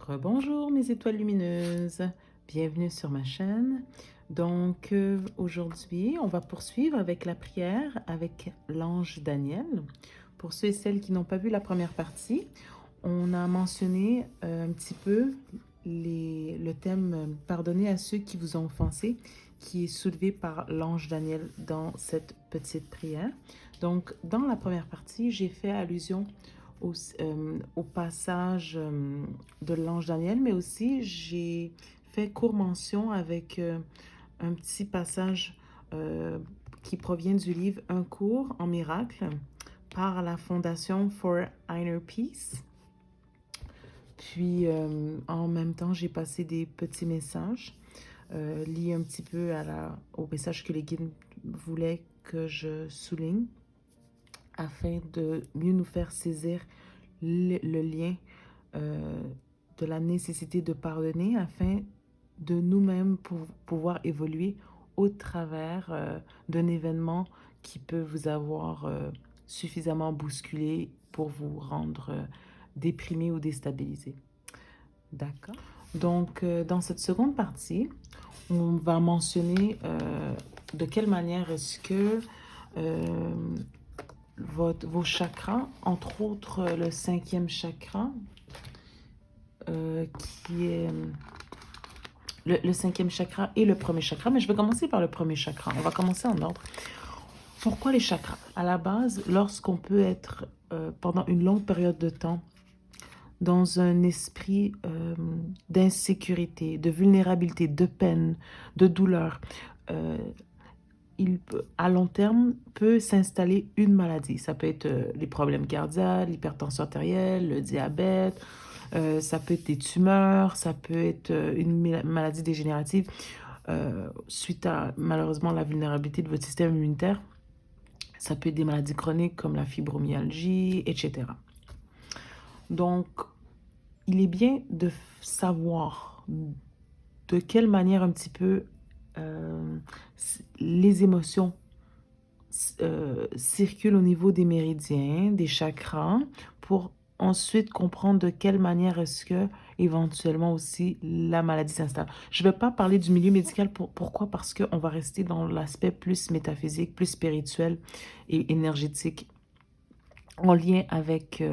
Bonjour mes étoiles lumineuses, bienvenue sur ma chaîne. Aujourd'hui, on va poursuivre avec la prière avec l'ange Daniel. Pour ceux et celles qui n'ont pas vu la première partie, on a mentionné un petit peu le thème Pardonnez à ceux qui vous ont offensé, qui est soulevé par l'ange Daniel dans cette petite prière. Donc, dans la première partie, j'ai fait allusion au passage de l'ange Daniel, mais aussi j'ai fait court mention avec un petit passage euh, qui provient du livre Un cours en miracle par la Fondation for Inner Peace. Puis, en même temps, j'ai passé des petits messages liés un petit peu au message que les guides voulaient que je souligne afin de mieux nous faire saisir le lien euh, de la nécessité de pardonner afin de nous-mêmes pour pouvoir évoluer au travers d'un événement qui peut vous avoir suffisamment bousculé pour vous rendre déprimé ou déstabilisé. D'accord. Dans cette seconde partie, on va mentionner de quelle manière est-ce que euh, vos chakras, entre autres le cinquième chakra, qui est le cinquième chakra et le premier chakra, mais je vais commencer par le premier chakra. On va commencer en ordre. Pourquoi les chakras? À la base, lorsqu'on peut être pendant une longue période de temps dans un esprit d'insécurité, de vulnérabilité, de peine, de douleur, euh, à long terme, peut s'installer une maladie. Ça peut être les problèmes cardiaques, l'hypertension artérielle, le diabète, ça peut être des tumeurs, ça peut être une maladie dégénérative suite à malheureusement la vulnérabilité de votre système immunitaire. Ça peut être des maladies chroniques comme la fibromyalgie, etc. Donc, il est bien de savoir de quelle manière un petit peu euh, les émotions circulent au niveau des méridiens, des chakras, pour ensuite comprendre de quelle manière est-ce que éventuellement aussi la maladie s'installe. Je ne vais pas parler du milieu médical. Pourquoi? Parce qu'on va rester dans l'aspect plus métaphysique, plus spirituel et énergétique en lien avec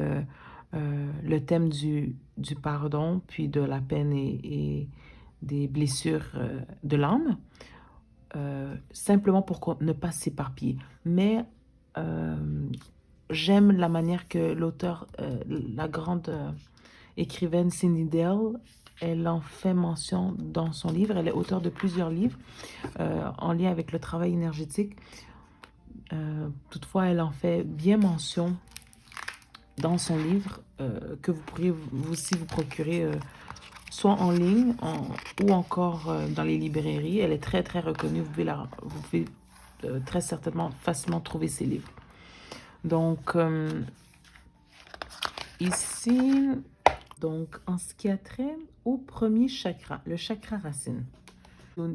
le thème du pardon, puis de la peine et des blessures de l'âme, simplement pour ne pas s'éparpiller. Mais euh, j'aime la manière que l'auteur, la grande écrivaine Cindy Dale, elle en fait mention dans son livre. Elle est auteure de plusieurs livres en lien avec le travail énergétique. Toutefois, elle en fait bien mention dans son livre que vous pourriez vous aussi vous procurer soit en ligne ou encore dans les librairies. Elle est très très reconnue. Vous pouvez très certainement facilement trouver ses livres. Donc ici, en ce qui a trait au premier chakra, le chakra racine.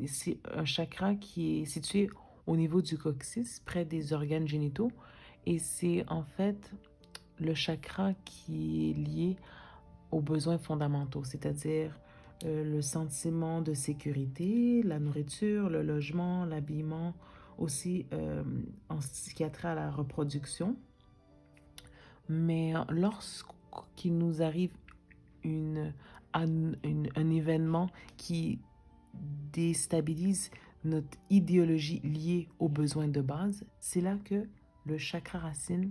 C'est un chakra qui est situé au niveau du coccyx, près des organes génitaux. Et c'est en fait le chakra qui est lié aux besoins fondamentaux, c'est-à-dire le sentiment de sécurité, la nourriture, le logement, l'habillement, aussi en ce qui a trait à la reproduction. Mais lorsqu'il nous arrive une, un événement qui déstabilise notre idéologie liée aux besoins de base, c'est là que le chakra racine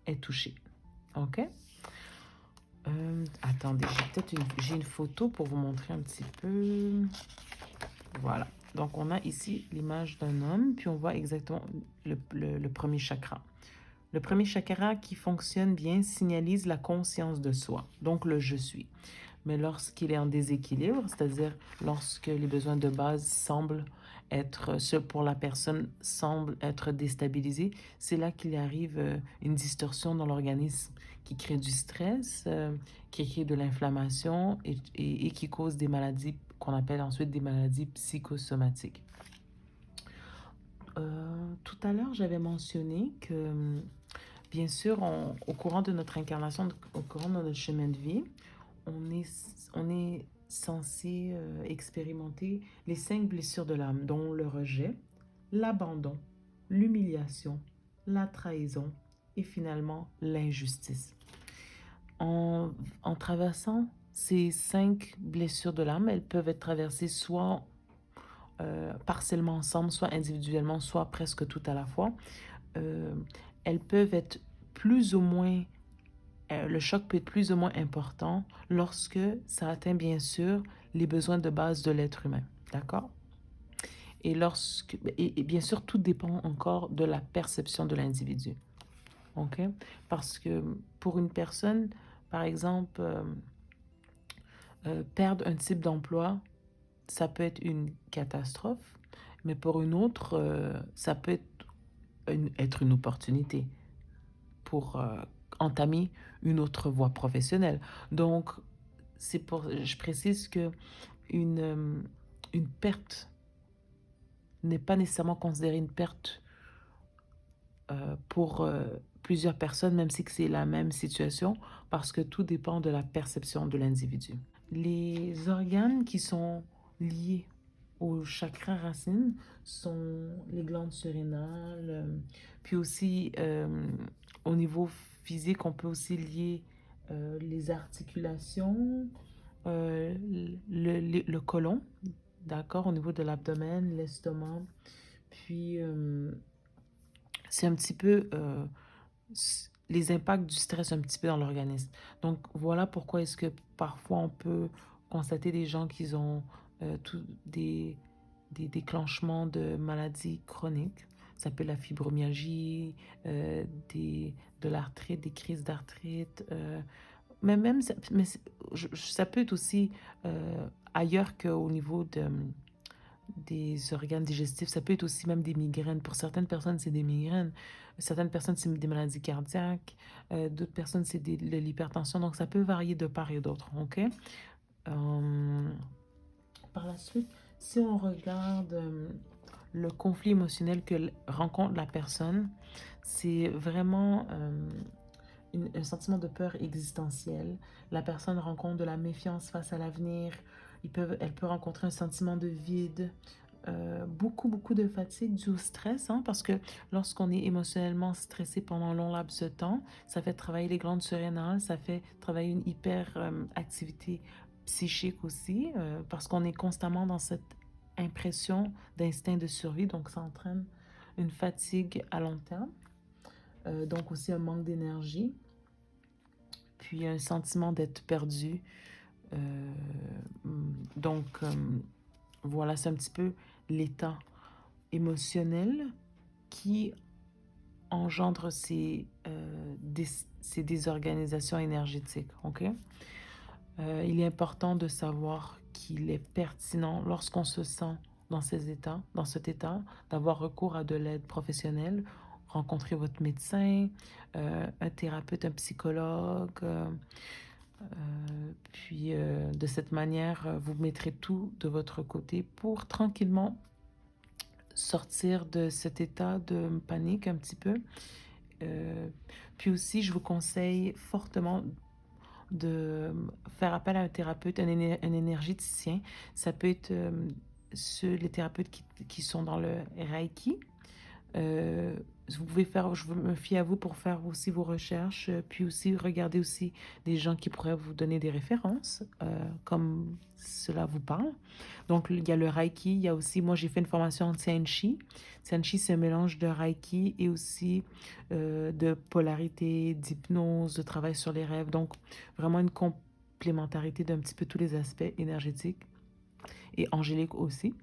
est touché. OK? Attendez, j'ai une photo pour vous montrer un petit peu. Voilà. Donc, on a ici l'image d'un homme, puis on voit exactement le premier chakra. Le premier chakra qui fonctionne bien signalise la conscience de soi, donc le je suis. Mais lorsqu'il est en déséquilibre, c'est-à-dire lorsque les besoins de base semblent être, ceux pour la personne semblent être déstabilisés, c'est là qu'il arrive une distorsion dans l'organisme qui crée du stress, qui crée de l'inflammation et qui cause des maladies qu'on appelle ensuite des maladies psychosomatiques. Tout à l'heure, j'avais mentionné que, bien sûr, au courant de notre incarnation, au courant de notre chemin de vie, on est censé expérimenter les 5 blessures de l'âme, dont le rejet, l'abandon, l'humiliation, la trahison et finalement l'injustice. En traversant ces 5 blessures de l'âme, elles peuvent être traversées soit partiellement ensemble, soit individuellement, soit presque tout à la fois. Euh, Elles peuvent être plus ou moins, le choc peut être plus ou moins important lorsque ça atteint bien sûr les besoins de base de l'être humain. D'accord? Et bien sûr, tout dépend encore de la perception de l'individu. OK? Parce que pour une personne, par exemple, perdre un type d'emploi, ça peut être une catastrophe, mais pour une autre, ça peut être une opportunité pour entamer une autre voie professionnelle. Donc, je précise que une perte n'est pas nécessairement considérée une perte pour plusieurs personnes, même si c'est la même situation, parce que tout dépend de la perception de l'individu. Les organes qui sont liés au chakra racine sont les glandes surrénales, puis aussi au niveau physique, on peut aussi lier les articulations, le côlon, d'accord, au niveau de l'abdomen, l'estomac, puis c'est un petit peu les impacts du stress un petit peu dans l'organisme. Donc voilà pourquoi est-ce que parfois on peut constater des gens qui ont des déclenchements de maladies chroniques. Ça peut être la fibromyalgie, de l'arthrite, des crises d'arthrite. Mais même, ça peut être aussi ailleurs qu'au niveau des organes digestifs. Ça peut être aussi même des migraines. Pour certaines personnes, c'est des migraines. Certaines personnes, c'est des maladies cardiaques. D'autres personnes, c'est de l'hypertension. Donc, ça peut varier de part et d'autre. OK? Par la suite, si on regarde le conflit émotionnel que rencontre la personne, c'est vraiment un sentiment de peur existentielle. La personne rencontre de la méfiance face à l'avenir. Elle peut rencontrer un sentiment de vide, beaucoup de fatigue due au stress, hein, parce que lorsqu'on est émotionnellement stressé pendant un long laps de temps, ça fait travailler les glandes surrénales, ça fait travailler une hyperactivité psychique aussi, parce qu'on est constamment dans cette impression d'instinct de survie, donc ça entraîne une fatigue à long terme, donc aussi un manque d'énergie, puis un sentiment d'être perdu. Euh, donc, voilà, c'est un petit peu l'état émotionnel qui engendre ces désorganisations énergétiques. OK? Il est important de savoir qu'il est pertinent lorsqu'on se sent dans cet état, d'avoir recours à de l'aide professionnelle, rencontrer votre médecin, un thérapeute, un psychologue, puis de cette manière, vous mettrez tout de votre côté pour tranquillement sortir de cet état de panique un petit peu. Euh, Puis aussi, je vous conseille fortement de faire appel à un thérapeute, un énergéticien. Ça peut être les thérapeutes qui sont dans le Reiki. Euh, Vous pouvez faire, je me fie à vous pour faire aussi vos recherches, puis aussi regarder aussi des gens qui pourraient vous donner des références, comme cela vous parle. Donc, il y a le Reiki, il y a aussi, moi j'ai fait une formation en Tianchi. Tianchi, c'est un mélange de Reiki et aussi de polarité, d'hypnose, de travail sur les rêves. Donc, vraiment une complémentarité d'un petit peu tous les aspects énergétiques et angéliques aussi.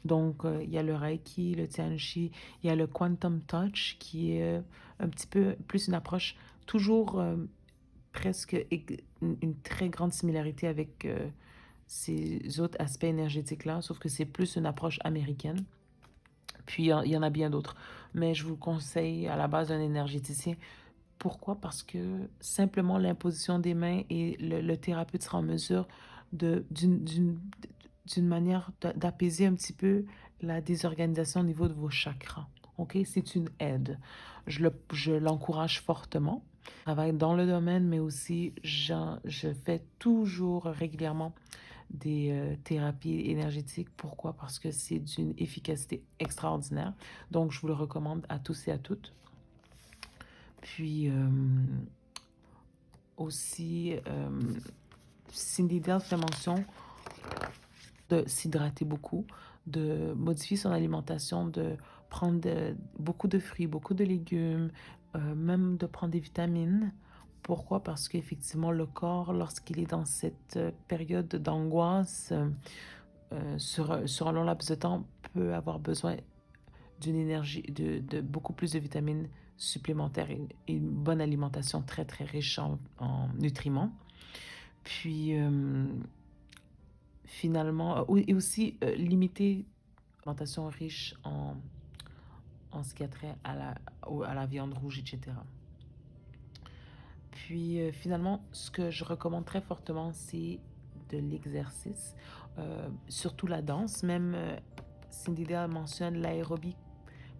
Donc, il y a le Reiki, le Tianchi, il y a le Quantum Touch qui est un petit peu plus une approche toujours presque une très grande similarité avec ces autres aspects énergétiques-là, sauf que c'est plus une approche américaine. Puis, il y en a bien d'autres. Mais je vous conseille à la base un énergéticien. Pourquoi? Parce que simplement l'imposition des mains et le thérapeute sera en mesure d'une manière d'apaiser un petit peu la désorganisation au niveau de vos chakras. OK? C'est une aide. Je l'encourage fortement. Je travaille dans le domaine, mais aussi je fais toujours régulièrement des thérapies énergétiques. Pourquoi? Parce que c'est d'une efficacité extraordinaire. Donc, je vous le recommande à tous et à toutes. Puis aussi, Cindy Dell fait mention de s'hydrater beaucoup, de modifier son alimentation, de prendre beaucoup de fruits, beaucoup de légumes, même de prendre des vitamines. Pourquoi? Parce qu'effectivement, le corps, lorsqu'il est dans cette période d'angoisse, sur un long laps de temps, peut avoir besoin d'une énergie, de beaucoup plus de vitamines supplémentaires et une bonne alimentation très, très riche en nutriments. Puis, finalement, et aussi limiter l'alimentation riche en ce qui a trait à la viande rouge, etc. Puis finalement, ce que je recommande très fortement, c'est de l'exercice, surtout la danse. Même Cindy Dale mentionne l'aérobie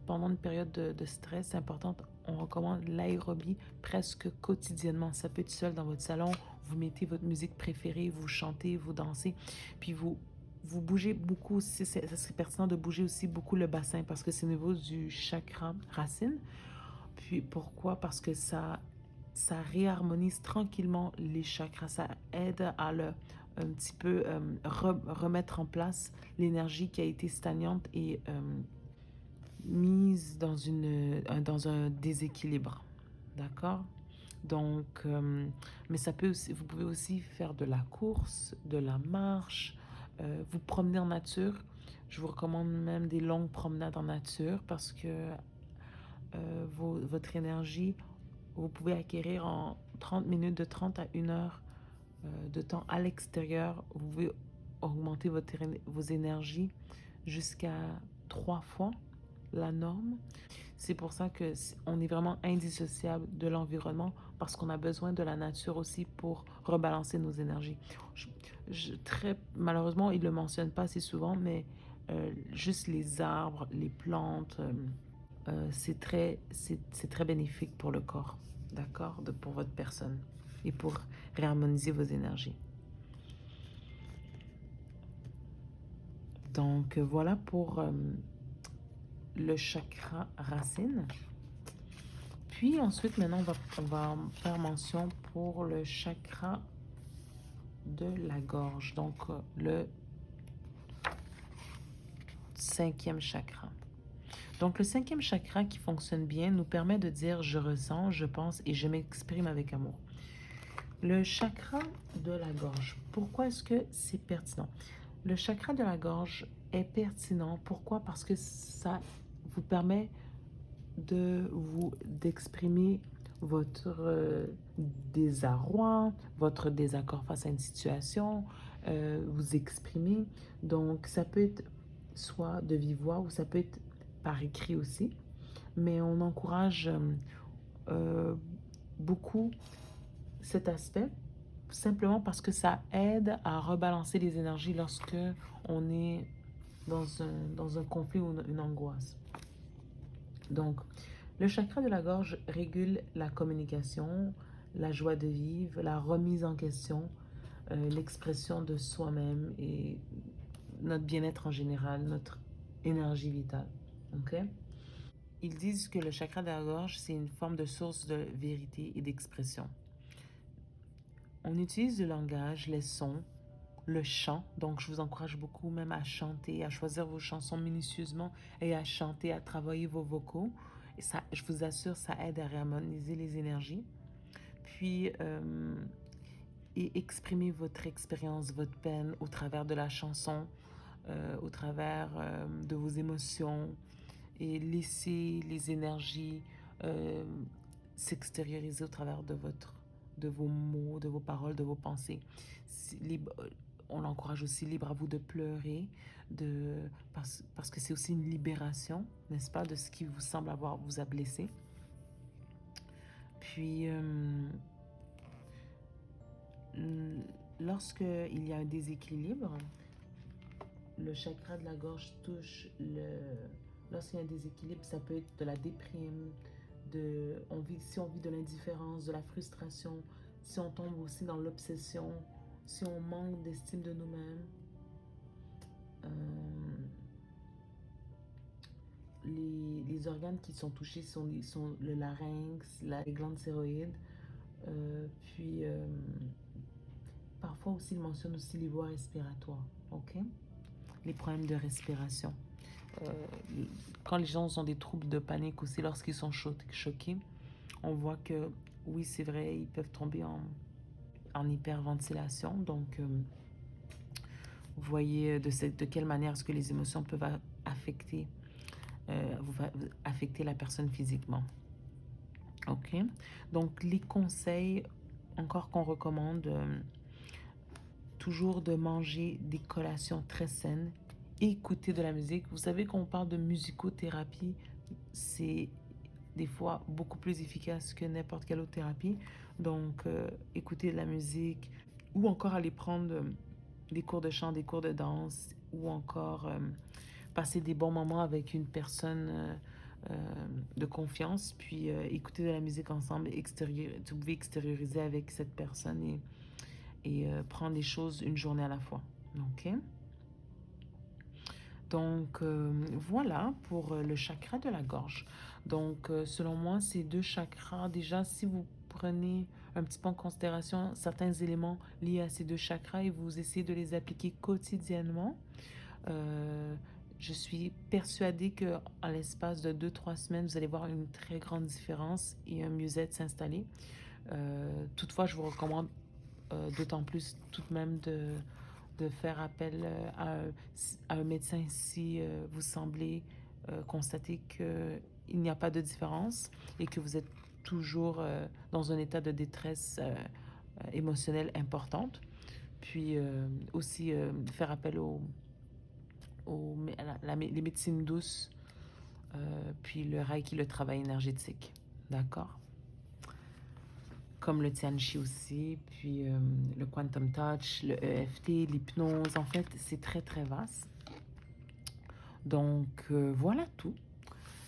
pendant une période de stress importante. On recommande l'aérobie presque quotidiennement. Ça peut être seul dans votre salon, vous mettez votre musique préférée, vous chantez, vous dansez, puis vous bougez beaucoup aussi. Ça serait pertinent de bouger aussi beaucoup le bassin parce que c'est au niveau du chakra racine. Puis pourquoi? Parce que ça réharmonise tranquillement les chakras. Ça aide à un petit peu remettre en place l'énergie qui a été stagnante et mise dans un déséquilibre. D'accord? Donc, mais ça peut aussi, vous pouvez aussi faire de la course, de la marche, vous promener en nature. Je vous recommande même des longues promenades en nature parce que votre énergie, vous pouvez acquérir en 30 minutes, de 30 à 1 heure de temps à l'extérieur. Vous pouvez augmenter vos énergies jusqu'à 3 fois la norme. C'est pour ça que on est vraiment indissociable de l'environnement parce qu'on a besoin de la nature aussi pour rebalancer nos énergies. Malheureusement, il ne le mentionne pas assez souvent, mais juste les arbres, les plantes, c'est très bénéfique pour le corps, d'accord, pour votre personne et pour réharmoniser vos énergies. Donc voilà pour le chakra racine. Puis ensuite, maintenant, on va faire mention pour le chakra de la gorge, donc le 5e chakra. Donc le 5e chakra qui fonctionne bien nous permet de dire je ressens, je pense et je m'exprime avec amour. Le chakra de la gorge, pourquoi est-ce que c'est pertinent? Le chakra de la gorge est pertinent. Pourquoi? Parce que ça vous permet d'exprimer votre désarroi, votre désaccord face à une situation, vous exprimer. Donc, ça peut être soit de vive voix ou ça peut être par écrit aussi. Mais on encourage euh, beaucoup cet aspect simplement parce que ça aide à rebalancer les énergies lorsque on est dans un conflit ou une angoisse. Donc, le chakra de la gorge régule la communication, la joie de vivre, la remise en question, l'expression de soi-même et notre bien-être en général, notre énergie vitale. OK? Ils disent que le chakra de la gorge, c'est une forme de source de vérité et d'expression. On utilise le langage, les sons, le chant. Donc, je vous encourage beaucoup même à chanter, à choisir vos chansons minutieusement et à chanter, à travailler vos vocaux. Et ça, je vous assure, ça aide à réharmoniser les énergies. Puis, et exprimer votre expérience, votre peine au travers de la chanson, au travers de vos émotions et laisser les énergies euh, s'extérioriser au travers de vos mots, de vos paroles, de vos pensées. On l'encourage aussi libre à vous de pleurer, parce que c'est aussi une libération, n'est-ce pas, de ce qui vous semble vous a blessé. Puis, lorsqu'il y a un déséquilibre, le chakra de la gorge touche Lorsqu'il y a un déséquilibre, ça peut être de la déprime, si on vit de l'indifférence, de la frustration, si on tombe aussi dans l'obsession, si on manque d'estime de nous-mêmes, les organes qui sont touchés sont le larynx, les glandes thyroïdes, puis parfois aussi, il mentionne aussi les voies respiratoires, ok? Les problèmes de respiration. Euh, Quand les gens ont des troubles de panique aussi, lorsqu'ils sont choqués, on voit que, oui, c'est vrai, ils peuvent tomber en hyperventilation. Donc, vous voyez de quelle manière est-ce que les émotions peuvent affecter, affecter la personne physiquement. OK? Donc, les conseils, encore qu'on recommande, toujours de manger des collations très saines, écouter de la musique. Vous savez, quand on parle de musicothérapie, c'est des fois beaucoup plus efficace que n'importe quelle autre thérapie. Donc, écouter de la musique ou encore aller prendre des cours de chant, des cours de danse ou encore passer des bons moments avec une personne de confiance, puis écouter de la musique ensemble, vous pouvez extérioriser avec cette personne et prendre les choses une journée à la fois. OK? Donc, voilà pour le chakra de la gorge. Donc, selon moi, ces deux chakras, déjà, si vous prenez un petit peu en considération certains éléments liés à ces deux chakras et vous essayez de les appliquer quotidiennement, je suis persuadée qu'en l'espace de 2-3 semaines, vous allez voir une très grande différence et un mieux-être s'installer. Toutefois, je vous recommande d'autant plus tout de même de faire appel à un médecin si vous semblez constater qu'il n'y a pas de différence et que vous êtes toujours dans un état de détresse émotionnelle importante. Puis aussi faire appel les médecines douces, puis le Reiki, le travail énergétique. D'accord? Comme le Tian Chi aussi, puis le Quantum Touch, le EFT, l'hypnose. En fait, c'est très, très vaste. Donc, voilà tout.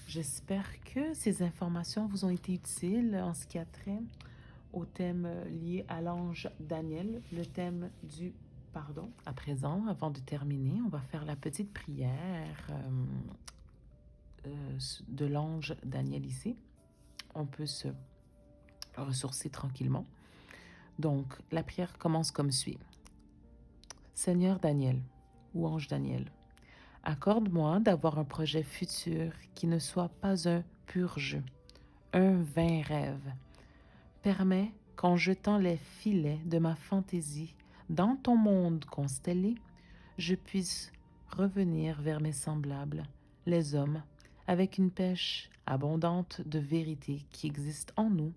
J'espère que ces informations vous ont été utiles en ce qui a trait au thème lié à l'ange Daniel, le thème du pardon. À présent, avant de terminer, on va faire la petite prière de l'ange Daniel ici. On peut se ressourcer tranquillement. Donc, la prière commence comme suit. Seigneur Daniel, ou ange Daniel, accorde-moi d'avoir un projet futur qui ne soit pas un pur jeu, un vain rêve. Permets qu'en jetant les filets de ma fantaisie dans ton monde constellé, je puisse revenir vers mes semblables, les hommes, avec une pêche abondante de vérité qui existe en nous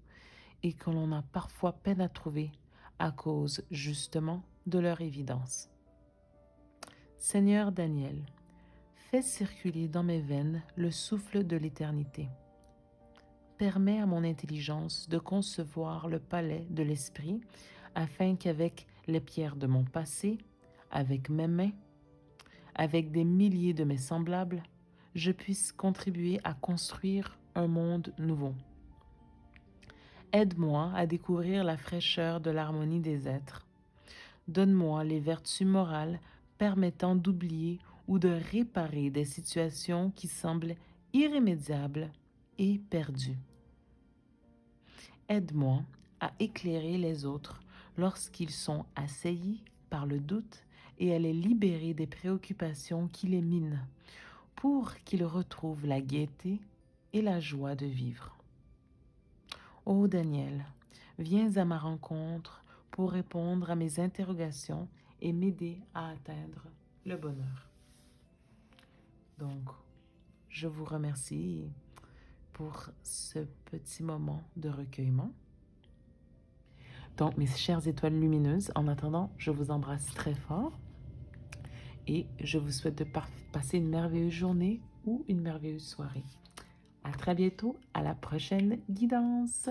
et que l'on a parfois peine à trouver à cause justement de leur évidence. Seigneur Daniel, fais circuler dans mes veines le souffle de l'éternité. Permets à mon intelligence de concevoir le palais de l'esprit afin qu'avec les pierres de mon passé, avec mes mains, avec des milliers de mes semblables, je puisse contribuer à construire un monde nouveau. Aide-moi à découvrir la fraîcheur de l'harmonie des êtres. Donne-moi les vertus morales permettant d'oublier ou de réparer des situations qui semblent irrémédiables et perdues. Aide-moi à éclairer les autres lorsqu'ils sont assaillis par le doute et à les libérer des préoccupations qui les minent pour qu'ils retrouvent la gaieté et la joie de vivre. Ô Daniel, viens à ma rencontre pour répondre à mes interrogations et m'aider à atteindre le bonheur. Donc, je vous remercie pour ce petit moment de recueillement. Donc, mes chères étoiles lumineuses, en attendant, je vous embrasse très fort et je vous souhaite de passer une merveilleuse journée ou une merveilleuse soirée. À très bientôt, à la prochaine guidance.